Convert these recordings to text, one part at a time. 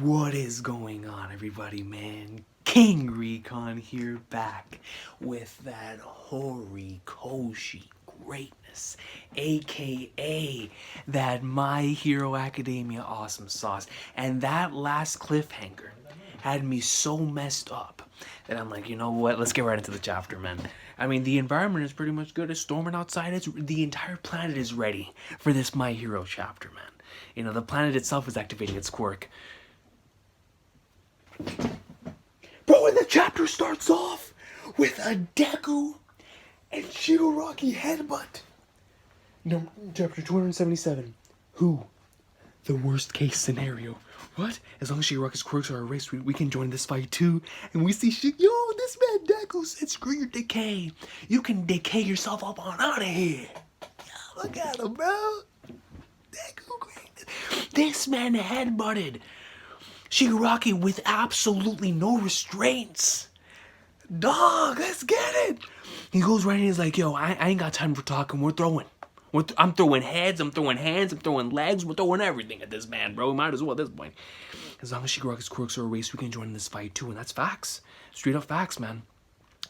What is going on, everybody, man? King Recon here, back with that Horikoshi greatness, aka that My Hero Academia awesome sauce. And that last cliffhanger had me so messed up that I'm like, you know what, let's get right into the chapter, man. I mean, the environment is pretty much good. It's storming outside. The entire planet is ready for this My Hero chapter, man. You know, the planet itself is activating its quirk. Bro, and the chapter starts off with a Deku and Shigaraki headbutt. No, chapter 277. Who? The worst case scenario. What? As long as Shigaraki's quirks are erased, we can join this fight too. And we see yo, this man Deku said, screw your decay. You can decay yourself up on out of here. Yo, look at him, bro. Deku great. This man headbutted Shigaraki with absolutely no restraints. Dog, let's get it. He goes right in, he's like, yo, I ain't got time for talking. We're throwing. I'm throwing heads, I'm throwing hands, I'm throwing legs, we're throwing everything at this man, bro. We might as well at this point. As long as Shigaraki's quirks are erased, we can join in this fight too, and that's facts. Straight up facts, man.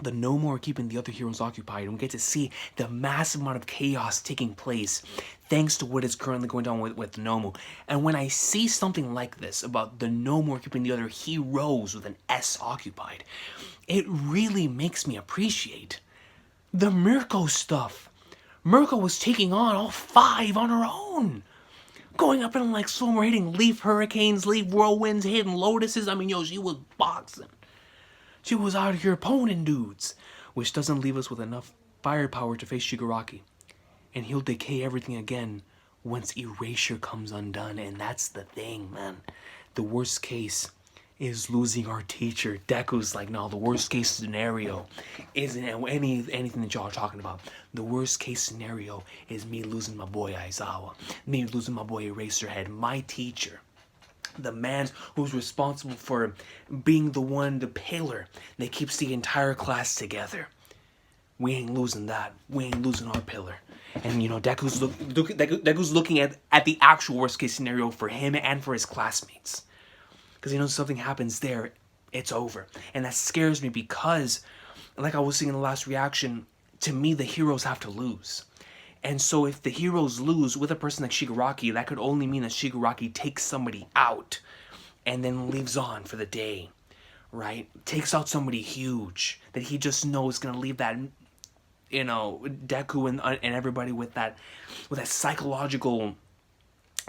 The No More are keeping the other heroes occupied, and we get to see the massive amount of chaos taking place thanks to what is currently going on with the Nomu. And when I see something like this about the No More keeping the other heroes with an S occupied, it really makes me appreciate the Mirko stuff. Mirko was taking on all 5 on her own. Going up and like slow-mo, hitting leaf hurricanes, leaf whirlwinds, hitting lotuses. I mean, yo, she was boxing. She was out here poning dudes, which doesn't leave us with enough firepower to face Shigaraki. And he'll decay everything again once Erasure comes undone, and that's the thing, man. The worst case is losing our teacher. Deku's like, no, the worst case scenario isn't anything that y'all are talking about. The worst case scenario is me losing my boy Aizawa, me losing my boy Eraserhead, my teacher. The man who's responsible for being the pillar that keeps the entire class together. We ain't losing that. We ain't losing our pillar. And you know, Deku's looking at the actual worst case scenario for him and for his classmates. Because he knows something happens there, it's over. And that scares me because, like I was saying in the last reaction, to me the heroes have to lose. And so if the heroes lose with a person like Shigaraki, that could only mean that Shigaraki takes somebody out and then leaves on for the day, right? Takes out somebody huge that he just knows is going to leave that, you know, Deku and everybody with that psychological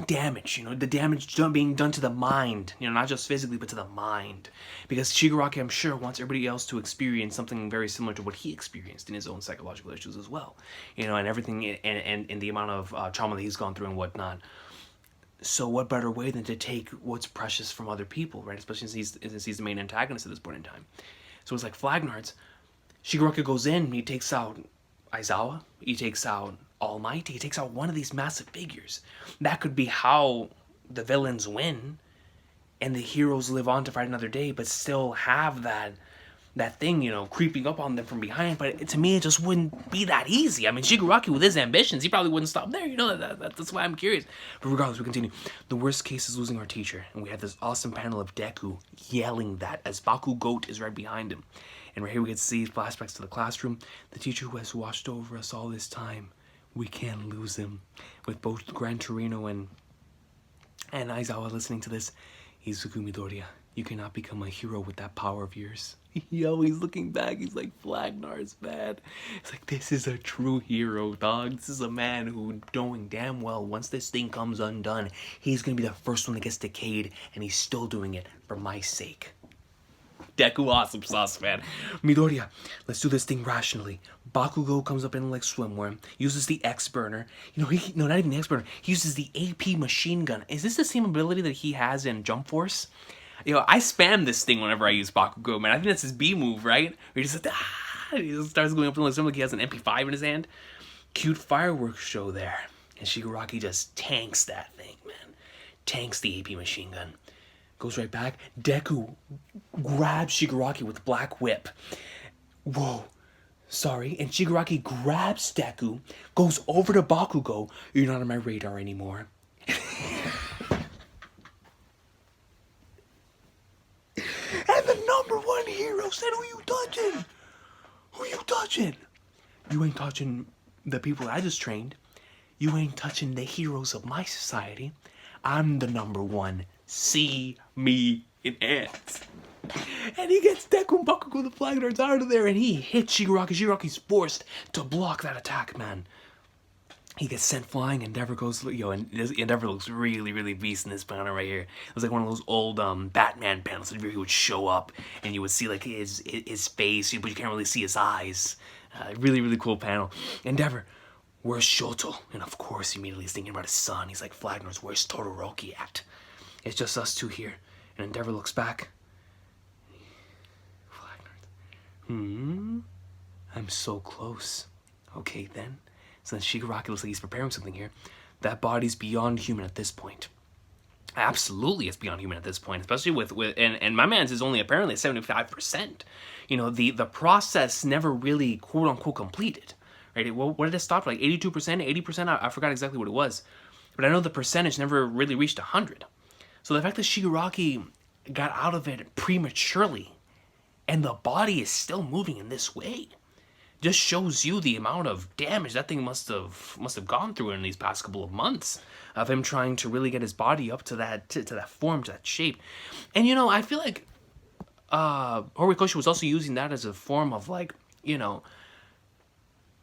damage, you know, the damage being done to the mind, you know, not just physically, but to the mind. Because Shigaraki, I'm sure, wants everybody else to experience something very similar to what he experienced in his own psychological issues as well, you know, and everything, and the amount of trauma that he's gone through and whatnot. So what better way than to take what's precious from other people, right? Especially since he's the main antagonist at this point in time. So it's like Flagnards. Shigaraki goes in, he takes out Aizawa, he takes out All Might, he takes out one of these massive figures. That could be how the villains win, and the heroes live on to fight another day, but still have that thing, you know, creeping up on them from behind. But to me, it just wouldn't be that easy. I mean, Shigaraki, with his ambitions, he probably wouldn't stop there, you know, that's why I'm curious. But regardless, we continue. The worst case is losing our teacher, and we have this awesome panel of Deku yelling that as Baku Goat is right behind him. And right here we get to see flashbacks to the classroom. The teacher who has watched over us all this time. We can't lose him. With both Gran Torino and Aizawa listening to this. Izukumi Doria, you cannot become a hero with that power of yours. Yo, he's looking back. He's like, Flagnar's bad. It's like, this is a true hero, dog. This is a man who, knowing damn well, once this thing comes undone, he's going to be the first one that gets decayed, and he's still doing it for my sake. Deku awesome sauce, man. Midoriya, let's do this thing rationally. Bakugo comes up in like swimwear, uses the X burner. You know, not even the X burner. He uses the AP machine gun. Is this the same ability that he has in Jump Force? You know, I spam this thing whenever I use Bakugo, man. I think that's his B move, right? Where he just like, he just starts going up and like he has an MP5 in his hand. Cute fireworks show there. And Shigaraki just tanks that thing, man. Tanks the AP machine gun. Goes right back. Deku grabs Shigaraki with Black Whip. Whoa. Sorry. And Shigaraki grabs Deku, goes over to Bakugo. You're not on my radar anymore. hero said, who you touching? Who you touching? You ain't touching the people I just trained. You ain't touching the heroes of my society. I'm the number one. See me in ants. And he gets Deku and Bakugo the Flag Darts out of there, and he hits Shigaraki. Shigaraki's forced to block that attack, man. He gets sent flying. Endeavor goes, and Endeavor looks really, really beast in this panel right here. It was like one of those old Batman panels where he would show up, and you would see like his face, but you can't really see his eyes. Really, really cool panel. Endeavor, where's Shoto? And of course, immediately he's thinking about his son. He's like, Flagners, where's Todoroki at? It's just us two here. And Endeavor looks back. I'm so close. Okay, then. So then Shigaraki looks like he's preparing something here. That body's beyond human at this point. Absolutely, it's beyond human at this point, especially with and my man's is only apparently 75%. You know, the process never really quote unquote completed, right? What did it stop? Like 82%, 80%? I forgot exactly what it was, but I know the percentage never really reached 100. So the fact that Shigaraki got out of it prematurely, and the body is still moving in this way, just shows you the amount of damage that thing must have gone through in these past couple of months of him trying to really get his body up to that form, to that shape. And you know, I feel like Horikoshi was also using that as a form of, like, you know,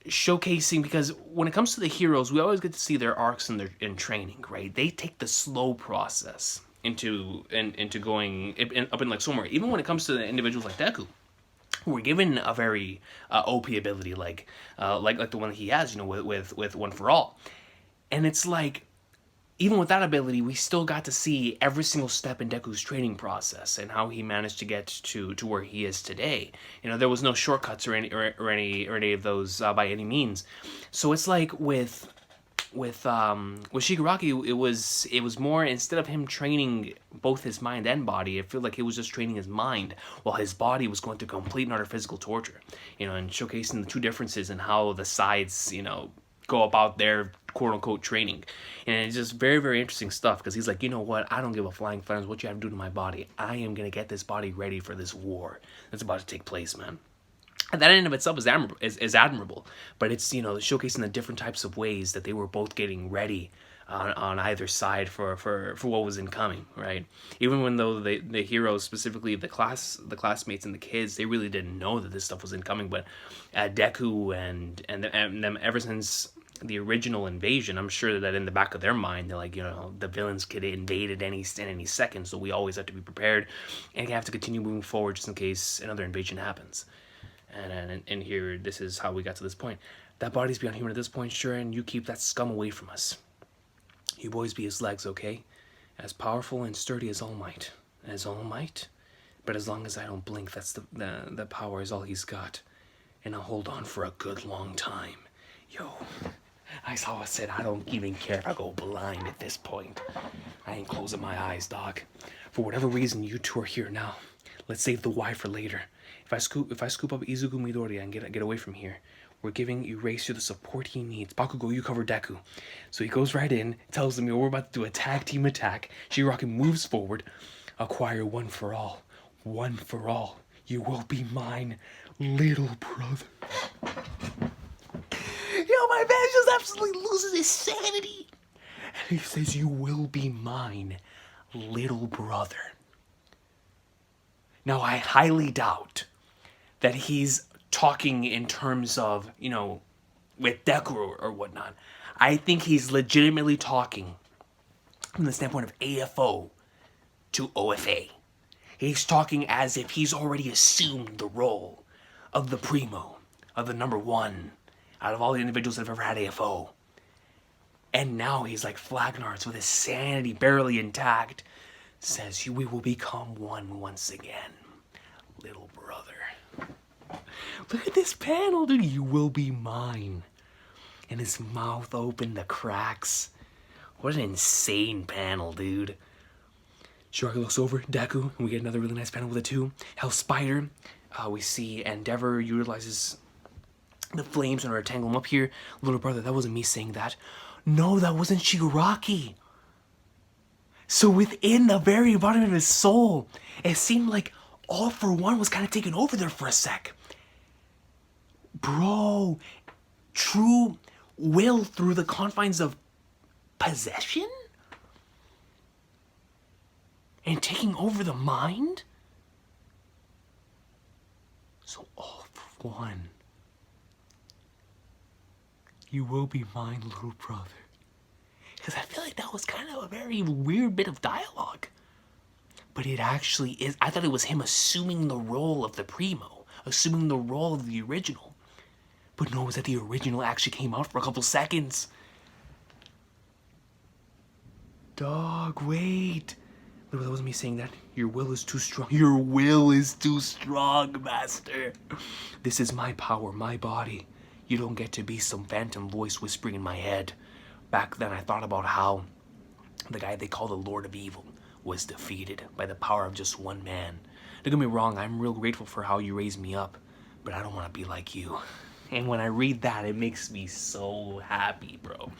showcasing, because when it comes to the heroes, we always get to see their arcs in training, right? They take the slow process into going up in like somewhere. Even when it comes to the individuals like Deku, who were given a very OP ability like the one that he has, you know, with One for All, and it's like, even with that ability, we still got to see every single step in Deku's training process and how he managed to get to where he is today. You know, there was no shortcuts or any of those by any means. So it's like with Shigaraki, it was more, instead of him training both his mind and body, I feel like he was just training his mind while his body was going through complete and utter physical torture. You know, and showcasing the two differences in how the sides, you know, go about their quote-unquote training. And it's just very, very interesting stuff, because he's like, you know what, I don't give a flying flannels what you have to do to my body. I am going to get this body ready for this war that's about to take place, man. And that in and of itself is admirable, but it's, you know, showcasing the different types of ways that they were both getting ready on either side for what was incoming, right? Even when though the heroes, specifically the classmates and the kids, they really didn't know that this stuff was incoming, but Deku and them, ever since the original invasion, I'm sure that in the back of their mind, they're like, you know, the villains could invade at any second, so we always have to be prepared and have to continue moving forward just in case another invasion happens. And here, this is how we got to this point. That body's beyond human at this point, sure, and you keep that scum away from us. You boys be his legs, okay? As powerful and sturdy as All Might. As All Might? But as long as I don't blink, that's the power is all he's got. And I'll hold on for a good long time. Yo, Aizawa said I don't even care if I go blind at this point. I ain't closing my eyes, dog. For whatever reason, you two are here now. Let's save the why for later. If I scoop up Izuku Midoriya and get away from here, we're giving Eraser the support he needs. Bakugo, you cover Deku. So he goes right in, tells them, we're about to do a tag team attack. Shigaraki moves forward. Acquire One for All. One for All. You will be mine, little brother. Yo, my man just absolutely loses his sanity. And he says, you will be mine, little brother. Now, I highly doubt that he's talking in terms of, you know, with Deku or whatnot. I think he's legitimately talking from the standpoint of AFO to OFA. He's talking as if he's already assumed the role of the primo, of the number one, out of all the individuals that have ever had AFO. And now he's like Flagnards with his sanity barely intact, says, we will become one once again, little brother. Look at this panel, dude. You will be mine. And his mouth open, the cracks. What an insane panel, dude. Shigaraki looks over, Deku, and we get another really nice panel with the two. Hell Spider. We see Endeavor utilizes the flames in order to tangle him up here. Little brother, that wasn't me saying that. No, that wasn't Shigaraki. So within the very bottom of his soul, it seemed like All for One was kind of taken over there for a sec. Bro, true will through the confines of possession? And taking over the mind? So All for One, you will be mine, little brother. Because I feel like that was kind of a very weird bit of dialogue. But it actually is. I thought it was him assuming the role of the Primo, assuming the role of the original. But no, it was that the original actually came out for a couple seconds. Dog, wait. No, that wasn't me saying that. Your will is too strong. Your will is too strong, master. This is my power, my body. You don't get to be some phantom voice whispering in my head. Back then, I thought about how the guy they call the Lord of Evil was defeated by the power of just one man. Don't get me wrong, I'm real grateful for how you raised me up, but I don't want to be like you. And when I read that, it makes me so happy, bro.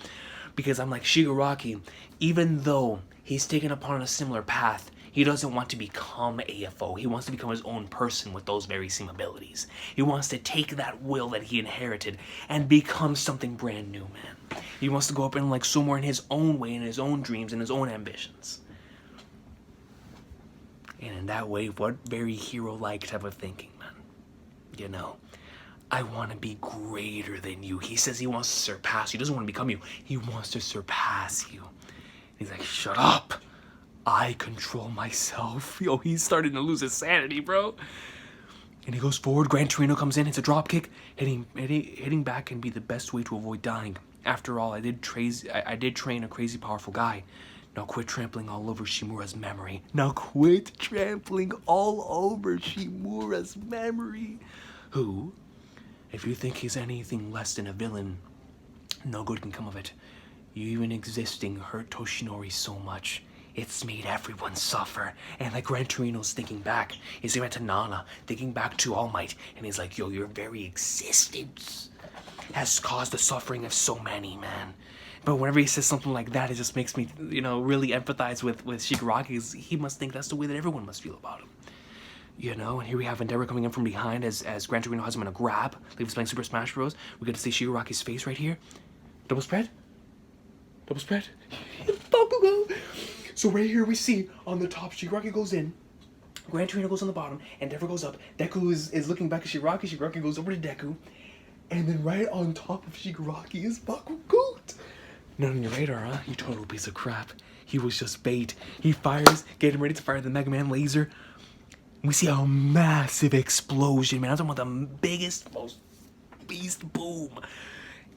Because I'm like, Shigaraki, even though he's taken upon a similar path, he doesn't want to become AFO. He wants to become his own person with those very same abilities. He wants to take that will that he inherited and become something brand new, man. He wants to go up and like somewhere in his own way, in his own dreams, and his own ambitions. And in that way, what very hero-like type of thinking, man. You know, I want to be greater than you. He says he wants to surpass you. He doesn't want to become you. He wants to surpass you. He's like, shut up. I control myself. Yo, he's starting to lose his sanity, bro. And he goes forward. Gran Torino comes in. It's a drop kick. Hitting back can be the best way to avoid dying. After all, I did train a crazy powerful guy. Now quit trampling all over Shimura's memory. Now quit trampling all over Shimura's memory. Who, if you think he's anything less than a villain, no good can come of it. You even existing hurt Toshinori so much. It's made everyone suffer. And like Gran Torino's thinking back. He's thinking back to Nana, thinking back to All Might. And he's like, yo, your very existence has caused the suffering of so many, man. But whenever he says something like that, it just makes me, you know, really empathize with Shigaraki. He must think that's the way that everyone must feel about him. You know, and here we have Endeavor coming in from behind as Gran Torino has him in a grab. Like he's playing Super Smash Bros. We get to see Shigaraki's face right here. Double spread. Double spread. Bakugo. So right here we see on the top, Shigaraki goes in. Gran Torino goes on the bottom. Endeavor goes up. Deku is looking back at Shigaraki. Shigaraki goes over to Deku. And then right on top of Shigaraki is Bakugo. Not on your radar, huh? You total piece of crap. He was just bait. He fires, getting ready to fire the Mega Man laser. We see a massive explosion, man. I'm talking about the biggest, most beast boom.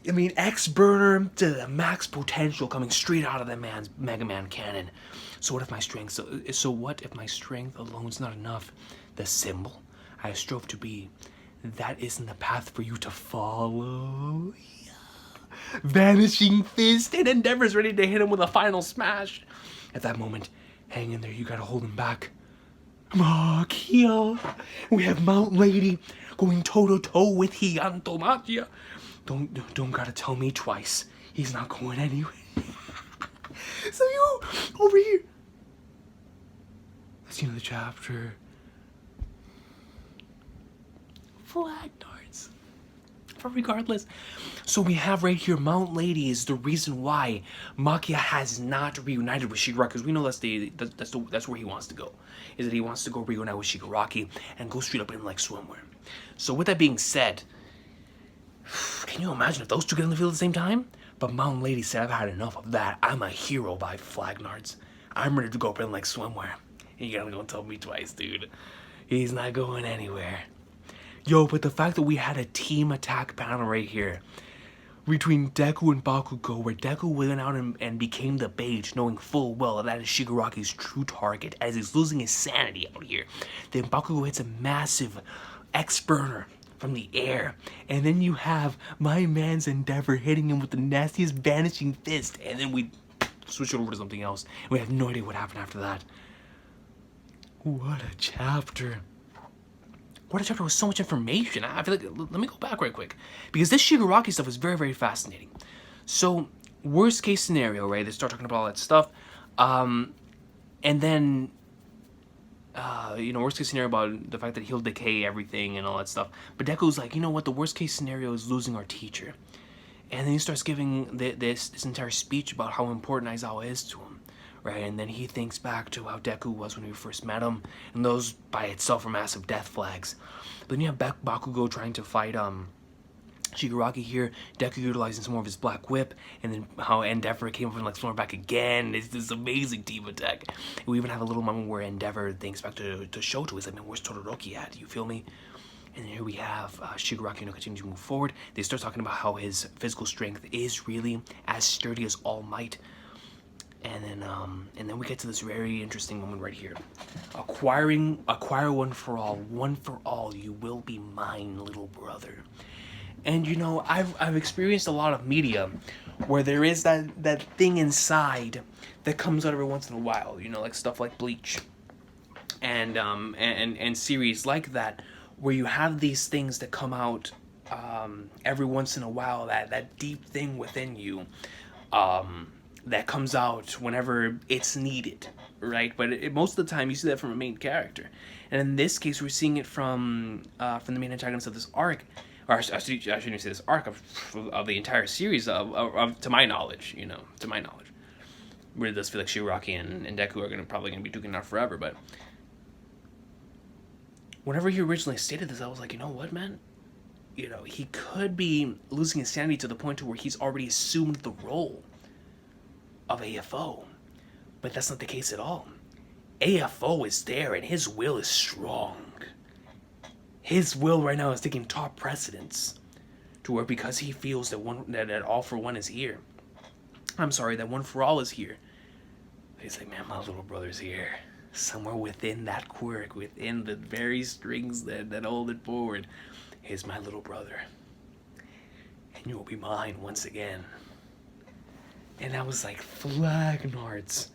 I mean, X-Burner to the max potential coming straight out of the man's Mega Man cannon. So what if my strength, so what if my strength alone's not enough? The symbol I strove to be, that isn't the path for you to follow. Vanishing Fist, and Endeavor's ready to hit him with a final smash. At that moment, hang in there, you gotta hold him back. Kia. We have Mount Lady going toe-to-toe with Hiantomagia. Don't gotta tell me twice. He's not going anywhere. So you, over here. That's the end of the chapter. Flag darts. But regardless, so we have right here Mount Lady is the reason why Makia has not reunited with Shigaraki, because we know that's where he wants to go. Is that he wants to go reunite with Shigaraki and go straight up in like swimwear. So with that being said, can you imagine if those two get on the field at the same time? But Mount Lady said, I've had enough of that. I'm a hero by Flagnards. I'm ready to go up in like swimwear. And you gotta go tell me twice, dude. He's not going anywhere. Yo, but the fact that we had a team attack panel right here between Deku and Bakugo, where Deku went out and became the bait, knowing full well that is Shigaraki's true target, as he's losing his sanity out here. Then Bakugo hits a massive X-Burner from the air, and then you have my man's Endeavor hitting him with the nastiest Vanishing Fist, and then we switch it over to something else. We have no idea what happened after that. What a chapter. What a chapter with so much information. I feel like, let me go back right quick. Because this Shigaraki stuff is very, very fascinating. So, worst case scenario, right? They start talking about all that stuff. And then worst case scenario about the fact that he'll decay everything and all that stuff. But Deku's like, you know what, the worst case scenario is losing our teacher. And then he starts giving this entire speech about how important Aizawa is to him, right? And then he thinks back to how Deku was when we first met him, and those by itself are massive death flags. But then you have Bakugo trying to fight Shigaraki here, Deku utilizing some more of his black whip, and then how Endeavor came up and like thrown back again. It's this amazing team attack. We even have a little moment where Endeavor thinks back to Shoto. He's like, man, where's Todoroki at? You feel me? And here we have Shigaraki continue to move forward. They start talking about how his physical strength is really as sturdy as All Might. And then we get to this very interesting moment right here. Acquire one for all, you will be mine, little brother. And you know, I've experienced a lot of media where there is that thing inside that comes out every once in a while, you know, like stuff like Bleach and series like that, where you have these things that come out every once in a while, that deep thing within you that comes out whenever it's needed, right? But most of the time you see that from a main character, and in this case we're seeing it from the main antagonist of this arc, or I shouldn't even say this arc of the entire series of to my knowledge, you know, to my knowledge. Really does feel like Shigaraki and Deku are probably gonna be duking it out forever, but whenever he originally stated this, I was like, you know what, man? You know, he could be losing his sanity to the point to where he's already assumed the role of AFO. But that's not the case at all. AFO is there and his will is strong. His will right now is taking top precedence to where, because he feels that all for one is here. I'm sorry, that one for all is here. He's like, man, my little brother's here. Somewhere within that quirk, within the very strings that hold it forward, is my little brother. And you will be mine once again. And I was like, flagnards.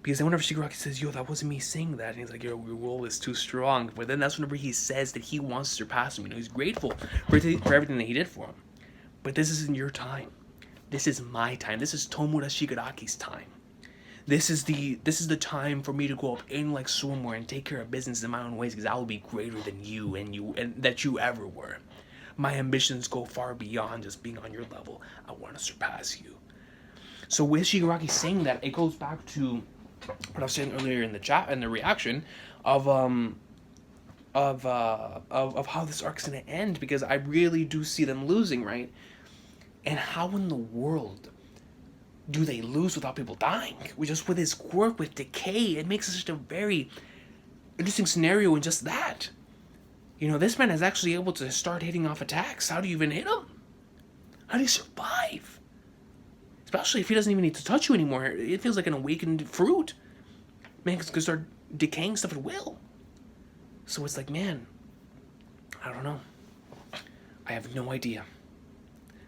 Because then whenever Shigaraki says, yo, that wasn't me saying that, and he's like, yo, your will is too strong. But then that's whenever he says that he wants to surpass him. You know, he's grateful for everything that he did for him. But this isn't your time. This is my time. This is Tomura Shigaraki's time. This is the time for me to go up in like swimwear and take care of business in my own ways, because I will be greater than you and that you ever were. My ambitions go far beyond just being on your level. I want to surpass you. So with Shigaraki saying that, it goes back to what I was saying earlier in the chat and the reaction of how this arc's gonna end, because I really do see them losing, right? And how in the world do they lose without people dying? Just with his quirk, with decay, it makes it such a very interesting scenario in just that. You know, this man is actually able to start hitting off attacks. How do you even hit him? How do you survive? Especially if he doesn't even need to touch you anymore. It feels like an awakened fruit. Man can start decaying stuff at will. So it's like, man, I don't know. I have no idea.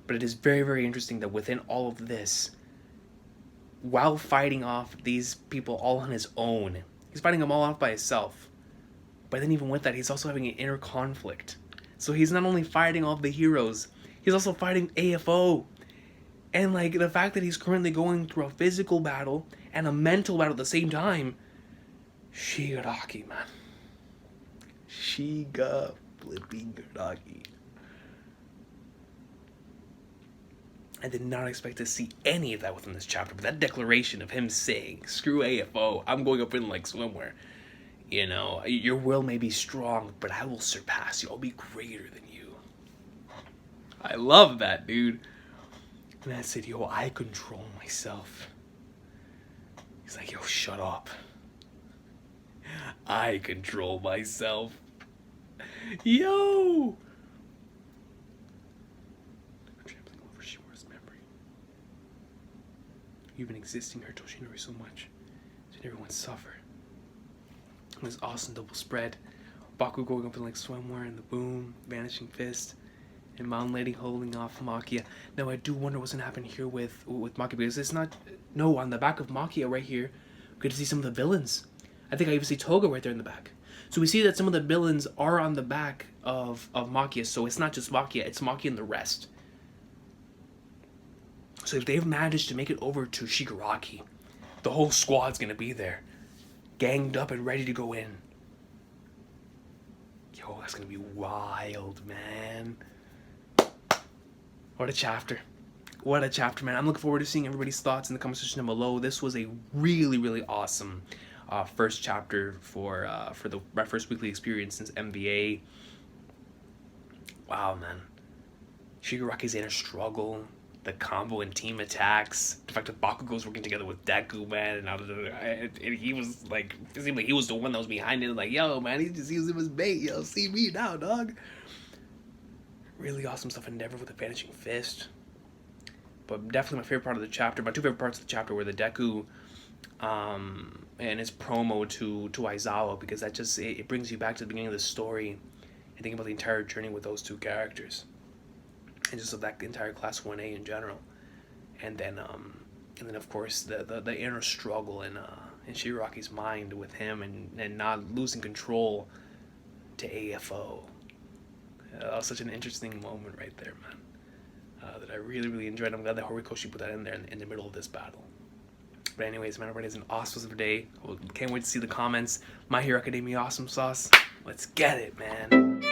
But it is very, very interesting that within all of this, while fighting off these people all on his own, he's fighting them all off by himself. But then even with that, he's also having an inner conflict. So he's not only fighting all the heroes, he's also fighting AFO. And like the fact that he's currently going through a physical battle and a mental battle at the same time, Shigaraki, man. Shiga flipping Garaki. I did not expect to see any of that within this chapter, but that declaration of him saying, screw AFO, I'm going up in like swimwear. You know, your will may be strong, but I will surpass you. I'll be greater than you. I love that, dude. And I said, yo, I control myself. He's like, yo, shut up. I control myself. Yo! Trampling over Shimura's memory. You've been existing here, Toshinori, so much. Did everyone suffer? And this awesome double spread. Baku going up in like swimwear and the boom, vanishing fist. And Mountain Lady holding off Makia. Now I do wonder what's gonna happen here with Makia, because it's not. No, on the back of Makia right here, we get to see some of the villains. I think I even see Toga right there in the back. So we see that some of the villains are on the back of Makia. So it's not just Makia, it's Makia and the rest. So if they've managed to make it over to Shigaraki, the whole squad's gonna be there. ganged up and ready to go in. Yo, that's gonna be wild, man. What a chapter. What a chapter, man. I'm looking forward to seeing everybody's thoughts in the comment section down below. This was a really, really awesome first chapter for my first weekly experience since MBA. Wow, man. Shigaraki's inner struggle, the combo and team attacks, the fact that Bakugo's working together with Deku, man, and he was like, it seemed like he was the one that was behind it, like, yo, man, he just used him as bait, yo, see me now, dog. Really awesome stuff. Endeavor with the Vanishing Fist. But definitely my favorite part of the chapter, my two favorite parts of the chapter were the Deku and his promo to Aizawa, because that just, it brings you back to the beginning of the story and thinking about the entire journey with those two characters. And just of that entire Class 1A in general. And then of course the inner struggle in Shigaraki's mind with him and not losing control to AFO. That was such an interesting moment right there, man. That I really, really enjoyed. I'm glad that Horikoshi put that in there in the middle of this battle. But anyways, man, everybody has an awesome day. Can't wait to see the comments. My Hero Academia Awesome Sauce. Let's get it, man.